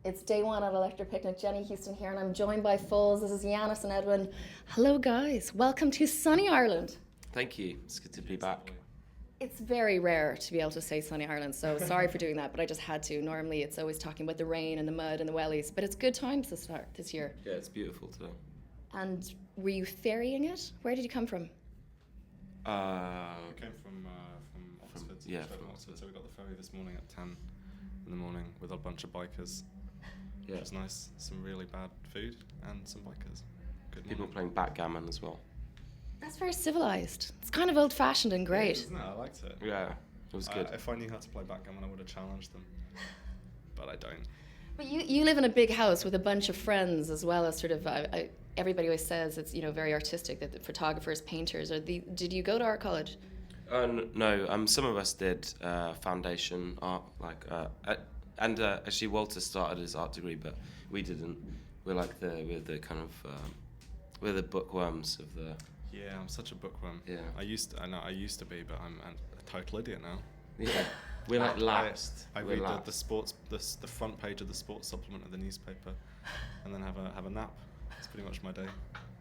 It's day one at Electric Picnic. Jenny Huston here, and I'm joined by Foals. This is Yanis and Edwin. Hello, guys. Welcome to sunny Ireland. Thank you. It's good to be back. It's very rare to be able to say sunny Ireland, so sorry for doing that, but I just had to. Normally, it's always talking about the rain and the mud and the wellies, but it's good times to start this year. Yeah, it's beautiful today. And were you ferrying it? Where did you come from? We came from Oxford. From Oxford. So we got the ferry this morning at 10 in the morning with a bunch of bikers. Yeah. It was nice. Some really bad food and some bikers. Good People morning. playing backgammon as well. That's very civilised. It's kind of old-fashioned and great. Isn't it? I liked it. Yeah, it was good. If I knew how to play backgammon, I would have challenged them. But I don't. But you live in a big house with a bunch of friends, as well as sort of everybody always says it's very artistic, that the photographers, painters. Did you go to art college? No. Some of us did foundation art, actually Walter started his art degree, but we didn't. We're the bookworms of the. Yeah, I'm such a bookworm. Yeah. I used to be, but I'm a total idiot now. Yeah. We're like lapsed. I We're read lapsed. the front page of the sports supplement of the newspaper, and then have a nap. It's pretty much my day.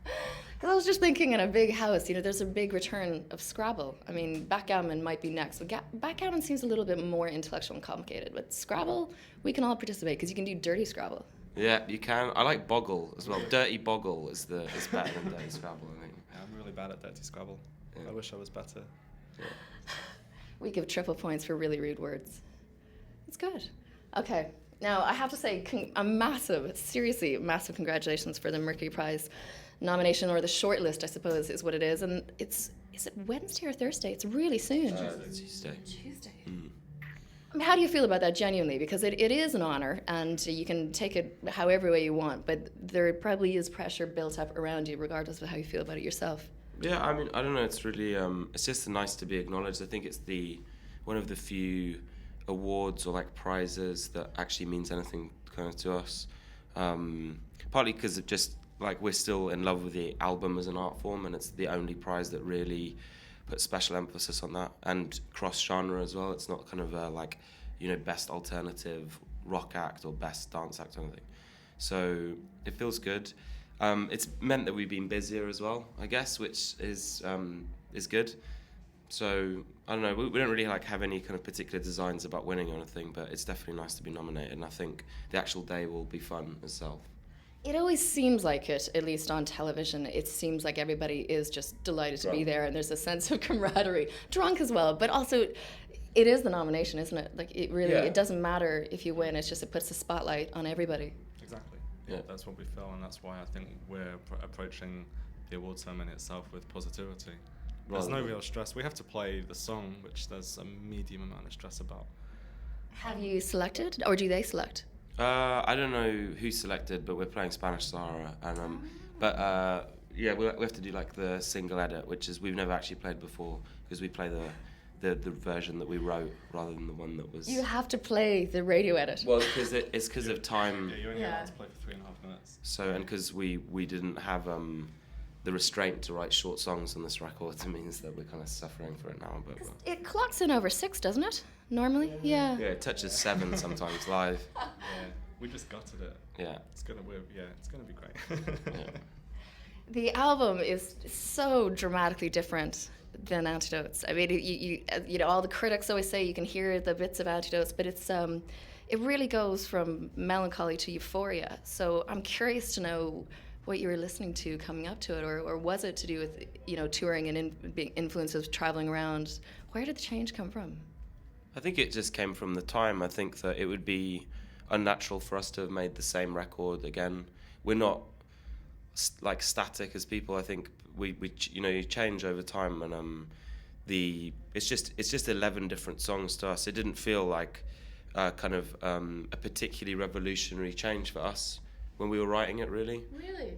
Because I was just thinking, in a big house, there's a big return of Scrabble. I mean, backgammon might be next, but backgammon seems a little bit more intellectual and complicated. But Scrabble, we can all participate because you can do dirty Scrabble. Yeah, you can. I like Boggle as well. Dirty Boggle is better than Dirty Scrabble, I think. Yeah, I'm really bad at dirty Scrabble. Yeah. I wish I was better. Yeah. We give triple points for really rude words. It's good. Okay. Now, I have to say, seriously massive congratulations for the Mercury Prize nomination, or the shortlist, I suppose, is what it is. And is it Wednesday or Thursday? It's really soon. Tuesday. Tuesday. Mm. I mean, how do you feel about that genuinely? Because it is an honour, and you can take it however way you want, but there probably is pressure built up around you, regardless of how you feel about it yourself. Yeah, I mean, I don't know. It's really, it's just nice to be acknowledged. I think it's one of the few awards or prizes that actually means anything kind of to us. Partly because of just we're still in love with the album as an art form, and it's the only prize that really puts special emphasis on that, and cross genre as well. It's not kind of best alternative rock act or best dance act or anything. So it feels good. It's meant that we've been busier as well, I guess, which is good. So I don't know. We don't really have any kind of particular designs about winning or anything, but it's definitely nice to be nominated, and I think the actual day will be fun itself. It always seems like it, at least on television. It seems like everybody is just delighted to be there, and there's a sense of camaraderie. Drunk as well, but also it is the nomination, isn't it? It doesn't matter if you win. It's just it puts the spotlight on everybody. Exactly. Yeah. That's what we feel, and that's why I think we're approaching the award ceremony itself with positivity. There's no real stress. We have to play the song, which there's a medium amount of stress about. Have you selected, or do they select? I don't know who selected, but we're playing Spanish Sahara, and we have to do the single edit, which is we've never actually played before, because we play the version that we wrote rather than the one that was. You have to play the radio edit. Well, it's because of time. Yeah, you only allowed to play for 3.5 minutes. So, and because we didn't have the restraint to write short songs on this record, it means that we're kind of suffering for it now. But it clocks in over 6, doesn't it? Normally, yeah. Yeah, it touches 7 sometimes live. Yeah, we just gutted it. Yeah. It's gonna be great. Yeah. The album is so dramatically different than Antidotes. I mean, you all the critics always say you can hear the bits of Antidotes, but it really goes from melancholy to euphoria. So I'm curious to know what you were listening to coming up to it, or was it to do with touring and being influences traveling around? Where did the change come from? I think it just came from the time. I think that it would be unnatural for us to have made the same record again. We're not static as people. I think we you change over time, and it's just 11 different songs to us. It didn't feel like a particularly revolutionary change for us when we were writing it. Really?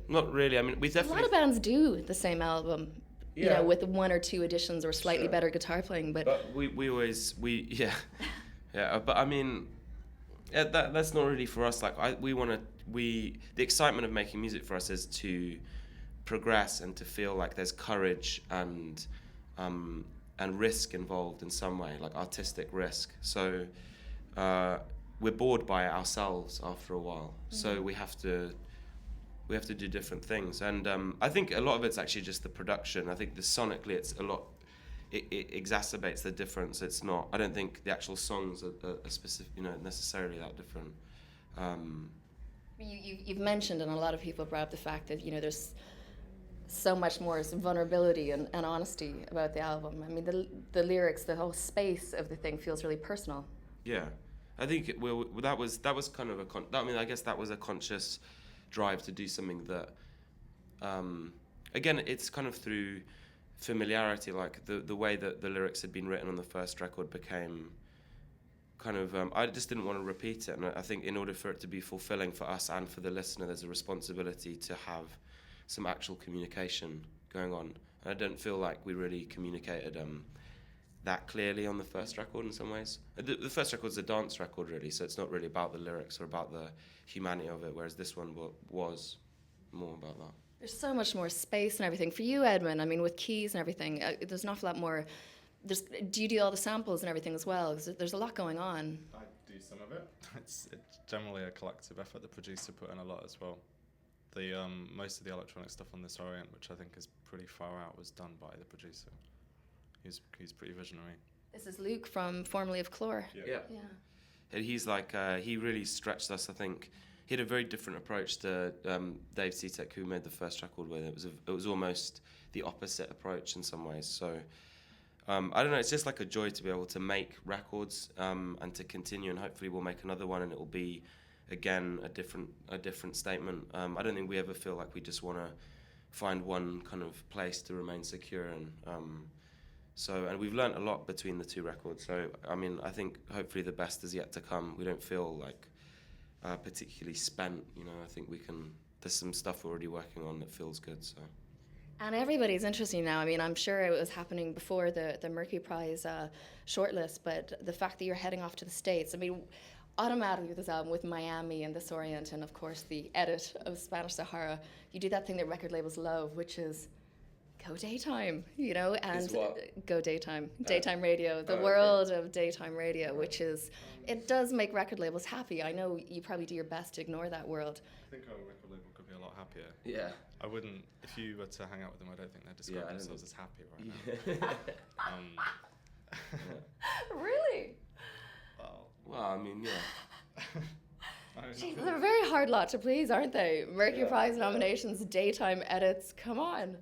Not really. I mean, we definitely. A lot of bands do the same album. Yeah. With 1 or 2 additions or slightly better guitar playing, but we always yeah. But I mean, that's not really for us. The excitement of making music for us is to progress and to feel like there's courage and risk involved in some way, artistic risk. So we're bored by it ourselves after a while. So we have to do different things. And I think a lot of it's actually just the production. I think sonically it's a lot. It exacerbates the difference. It's not. I don't think the actual songs are specific, necessarily that different. You've mentioned, and a lot of people brought up the fact that there's so much more vulnerability and honesty about the album. I mean, the lyrics, the whole space of the thing feels really personal. Yeah, I think that was kind of I guess that was a conscious drive to do something that, again, it's kind of through familiarity. Like the way that the lyrics had been written on the first record became kind of, I just didn't want to repeat it. And I think in order for it to be fulfilling for us and for the listener, there's a responsibility to have some actual communication going on. And I don't feel like we really communicated that clearly on the first record in some ways. The first record's a dance record, really, so it's not really about the lyrics or about the humanity of it, whereas this one was more about that. There's so much more space and everything. For you, Edwin, I mean, with keys and everything, there's an awful lot more. Do you do all the samples and everything as well? Because there's a lot going on. I do some of it. It's generally a collective effort. The producer put in a lot as well. The most of the electronic stuff on this Orient, which I think is pretty far out, was done by the producer. He's pretty visionary. This is Luke formerly of Clore. Yeah. And he's like, he really stretched us, I think. He had a very different approach to Dave Seatek, who made the first record with it. It was almost the opposite approach in some ways. So I don't know, it's just like a joy to be able to make records and to continue, and hopefully we'll make another one and it will be, again, a different statement. I don't think we ever feel like we just want to find one kind of place to remain secure, and we've learnt a lot between the two records. So I mean, I think hopefully the best is yet to come. We don't feel like particularly spent. I think there's some stuff we're already working on that feels good. So. And everybody's interesting now. I mean, I'm sure it was happening before the Mercury Prize shortlist, but the fact that you're heading off to the States, I mean, automatically with this album, with Miami and This Orient, and of course the edit of Spanish Sahara, you do that thing that record labels love, which is go daytime, and go daytime, daytime radio, the world of daytime radio, which is, it does make record labels happy. I know you probably do your best to ignore that world. I think our record label could be a lot happier. Yeah. I wouldn't, if you were to hang out with them, I don't think they'd describe themselves as happy right now. Really? Well, I mean, yeah. Jeez, they're a very hard lot to please, aren't they? Mercury Prize nominations, daytime edits, come on.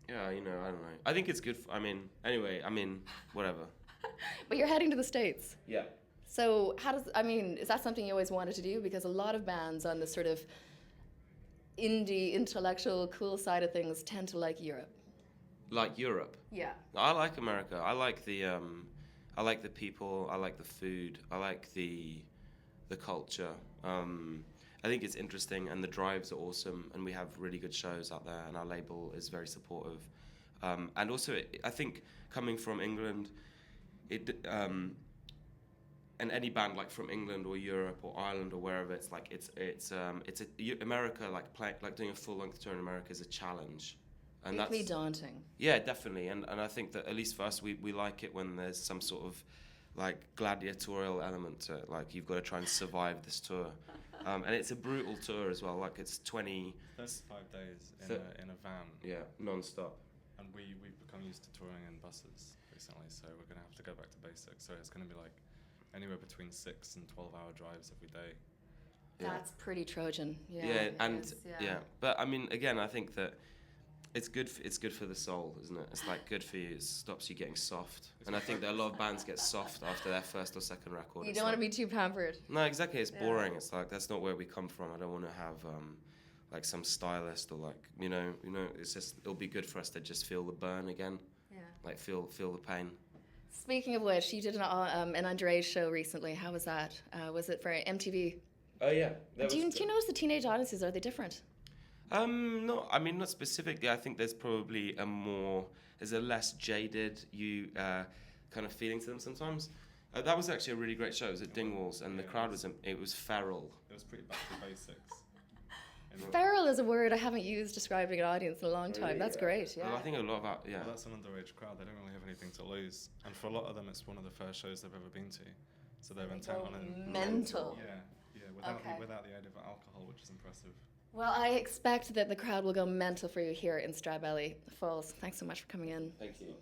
Yeah, I don't know. I think it's good. Whatever. But you're heading to the States. Yeah. So is that something you always wanted to do? Because a lot of bands on the sort of indie, intellectual, cool side of things tend to like Europe. Like Europe? Yeah. I like America. I like the people. I like the food. I like the culture. I think it's interesting, and the drives are awesome, and we have really good shows out there, and our label is very supportive. And also, I think coming from England, and any band like from England or Europe or Ireland or wherever, it's America, like doing a full length tour in America is a challenge. And it can be daunting. Yeah, definitely. And I think that at least for us, we like it when there's some sort of like gladiatorial element to it. Like you've got to try and survive this tour. And it's a brutal tour as well. Like it's 35 days in a van. Yeah, non-stop. And we've become used to touring in buses recently, so we're going to have to go back to basics. So it's going to be like anywhere between 6 and 12-hour drives every day. Yeah. That's pretty Trojan. Yeah, But I mean, again, I think that it's good for the soul, isn't it? It's like good for you. It stops you getting soft. And I think that a lot of bands get soft after their first or second record. You don't want to be too pampered. No, exactly. It's boring. It's like that's not where we come from. I don't want to have like some stylist or like it's just it'll be good for us to just feel the burn again. Yeah. Like feel the pain. Speaking of which, you did an underage show recently. How was that? Was it for MTV? Oh yeah. Do you notice the teenage audiences? Are they different? No, I mean not specifically. I think there's probably there's a less jaded kind of feeling to them sometimes. That was actually a really great show. It was at Dingwalls, and the crowd was feral. It was pretty back to basics. Feral is a word I haven't used describing an audience in a long time. That's great. Yeah. Well, I think a lot of Well, that's an underage crowd. They don't really have anything to lose, and for a lot of them, it's one of the first shows they've ever been to. So they're They intent go on mental. without Okay. without the aid of alcohol, which is impressive. Well, I expect that the crowd will go mental for you here in Stradbally. Foals, thanks so much for coming in. Thank you.